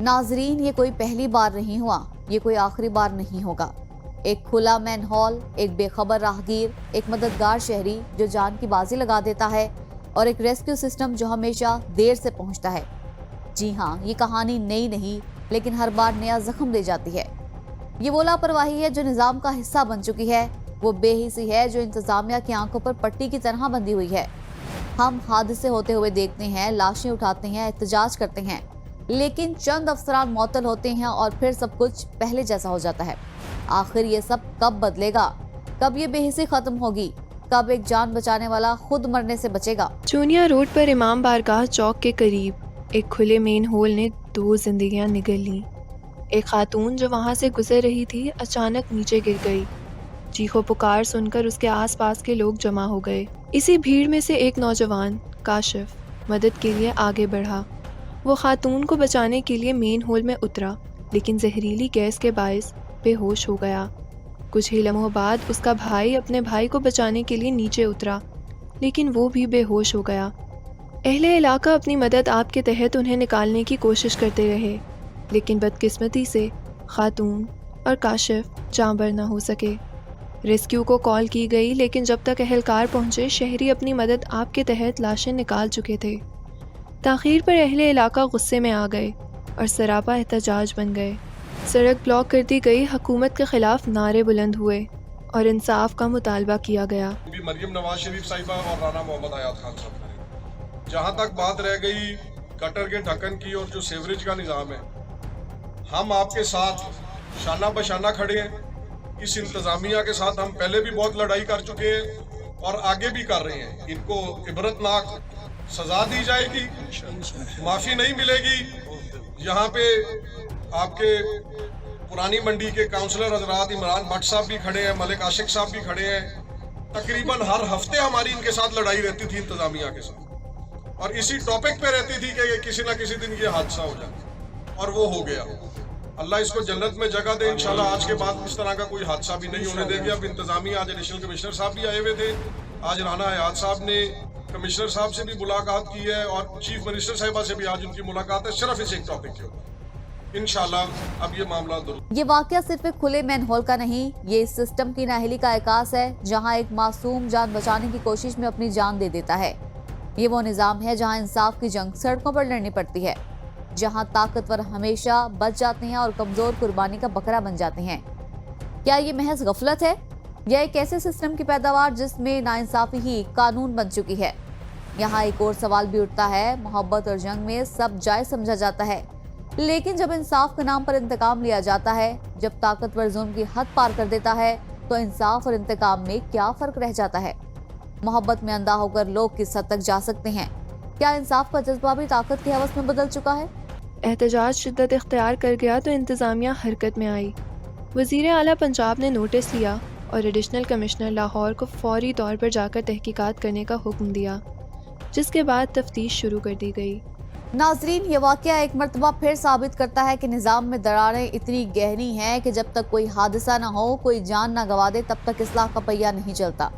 नाजरीन, ये कोई पहली बार नहीं हुआ, ये कोई आखिरी बार नहीं होगा। एक खुला मैन हॉल, एक बेखबर राहगीर, एक मददगार शहरी जो जान की बाजी लगा देता है और एक रेस्क्यू सिस्टम जो हमेशा देर से पहुंचता है। जी हाँ, ये कहानी नई नहीं, लेकिन हर बार नया जख्म दे जाती है। ये वो लापरवाही है जो निजाम का हिस्सा बन चुकी है, वो बेहिसी है जो इंतजामिया की आंखों पर पट्टी की तरह बंधी हुई है। हम हादसे होते हुए देखते हैं, लाशें उठाते हैं, एहतजाज करते हैं, लेकिन चंद अफसरान मुअत्तल होते हैं और फिर सब कुछ पहले जैसा हो जाता है। आखिर ये सब कब बदलेगा? कब ये बेहिसी खत्म होगी? कब एक जान बचाने वाला खुद मरने से बचेगा? चूनिया रोड पर इमाम बारगाह चौक के करीब एक खुले मेन होल ने 2 जिंदगियां निगल लीं। एक खातून जो वहां से गुजर रही थी अचानक नीचे गिर गई। चीखो पुकार सुनकर उसके आसपास के लोग जमा हो गए। इसी भीड़ में से एक नौजवान काशिफ मदद के लिए आगे बढ़ा। वो खातून को बचाने के लिए मेन होल में उतरा, लेकिन जहरीली गैस के बायस बेहोश हो गया। कुछ ही लम्हों बाद उसका भाई अपने भाई को बचाने के लिए नीचे उतरा, लेकिन वो भी बेहोश हो गया। अहले इलाका अपनी मदद आप के तहत उन्हें निकालने की कोशिश करते रहे, लेकिन बदकिस्मती से खातून और काशिफ जांबर न हो सके। रेस्क्यू को कॉल की गई, लेकिन जब तक अहलकार पहुंचे शहरी अपनी मदद आप के तहत लाशें निकाल चुके थे। ताख़ीर पर अहले इलाका गुस्से में आ गए और सरापा एहतजाज बन गए। सड़क ब्लॉक कर दी गई, हुकूमत के खिलाफ नारे बुलंद हुए और इंसाफ का मुतालबा किया गया। मरियम नवाज शरीफ साहिबा और राना मोहम्मद हयात खान साहब करें। जहाँ तक बात रह गई गटर के ढक्कन की और जो सेवरेज का निज़ाम है, हम आपके साथ शाना बशाना खड़े हैं। इस इंतज़ामिया के साथ हम पहले भी बहुत लड़ाई कर चुके हैं और आगे भी कर रहे हैं। इनको इबरतनाक सजा दी जाएगी, माफ़ी नहीं मिलेगी। यहाँ पे आपके पुरानी मंडी के काउंसलर हजरात इमरान भट्ट साहब भी खड़े हैं, मलिक आशिक साहब भी खड़े हैं। तकरीबन हर हफ्ते हमारी इनके साथ लड़ाई रहती थी इंतज़ामिया के साथ, और इसी टॉपिक पे रहती थी कि किसी ना किसी दिन ये हादसा हो जाए, और वो हो गया। अल्लाह इसको जन्नत में जगह दे इंशाल्लाह। आज के बाद इस तरह का कोई हादसा भी नहीं होने देंगे। अब इंतज़ामिया, आज एडिशनल कमिश्नर साहब भी आए हुए थे, आज राना हयात साहब ने कमिश्नर साहब से भी मुलाकात की है और चीफ मिनिस्टर साहिबा से भी आज उनकी मुलाकात है, सिर्फ इस एक टॉपिक के ऊपर। इंशाल्लाह अब ये मामला दुरुस्त। ये वाकया सिर्फ एक खुले मैन होल का नहीं, ये इस सिस्टम की नाअहली का एहसास है जहाँ एक मासूम जान बचाने की कोशिश में अपनी जान दे देता है। ये वो निज़ाम है जहाँ इंसाफ की जंग सड़कों पर लड़नी पड़ती है, जहाँ ताकतवर हमेशा बच जाते हैं और कमजोर कुर्बानी का बकरा बन जाते हैं। क्या ये महज गफलत है या एक ऐसे सिस्टम की पैदावार जिसमें नाइंसाफी ही कानून बन चुकी है? यहाँ एक और सवाल भी उठता है। मोहब्बत और जंग में सब जायज समझा जाता है, लेकिन जब इंसाफ के नाम पर इंतकाम लिया जाता है, जब ताकतवर जुल्म की हद पार कर देता है, तो इंसाफ और इंतकाम में क्या फर्क रह जाता है? मोहब्बत में अंधा होकर लोग किस हद तक जा सकते हैं? क्या इंसाफ का जज्बा भी ताकत की हवस में बदल चुका है? एहतजाज शिद्दत इख्तियार कर गया तो इंतज़ामिया हरकत में आई। वज़ीर आला पंजाब ने नोटिस लिया और एडिशनल कमिश्नर लाहौर को फौरी तौर पर जाकर तहकीकात करने का हुक्म दिया, जिसके बाद तफ्तीश शुरू कर दी गई। नाजरीन, ये वाकया एक मर्तबा फिर साबित करता है कि निज़ाम में दरारें इतनी गहरी हैं कि जब तक कोई हादसा ना हो, कोई जान ना गंवा दे, तब तक इस्लाह का पहिया नहीं चलता।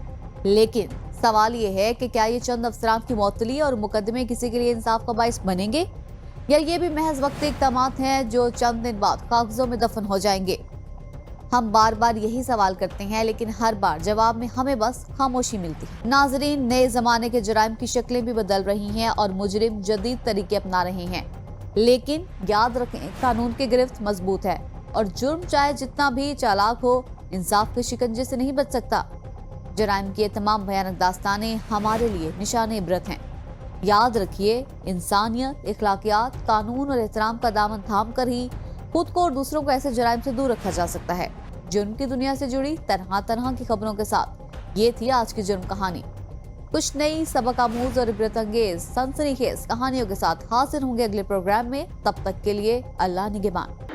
लेकिन सवाल ये है कि क्या ये चंद अफसरान की मुअत्तली और मुकदमे किसी के लिए इंसाफ का बाइस बनेंगे, या ये भी महज वक्ती इक़दामात हैं जो चंद दिन बाद कागजों में दफन हो जाएंगे? हम बार बार यही सवाल करते हैं, लेकिन हर बार जवाब में हमें बस खामोशी मिलती है। नाजरीन, नए जमाने के जुराइम की शक्लें भी बदल रही हैं और मुजरिम जदीद तरीके अपना रहे हैं, लेकिन याद रखें कानून की गिरफ्त मजबूत है और जुर्म चाहे जितना भी चालाक हो, इंसाफ के शिकंजे से नहीं बच सकता। जुराइम की ये तमाम भयानक दास्तानें हमारे लिए निशान इबरत हैं। याद रखिए, इंसानियत, इखलाकियात, कानून और एहतराम का दामन थाम कर ही खुद को और दूसरों को ऐसे जुराइम से दूर रखा जा सकता है। जुर्म की दुनिया से जुड़ी तरह तरह की खबरों के साथ ये थी आज की जुर्म कहानी। कुछ नई सबक आमूज और इबरत अंगेज सनसनीखेज कहानियों के साथ हाजिर होंगे अगले प्रोग्राम में। तब तक के लिए अल्लाह निगहबान।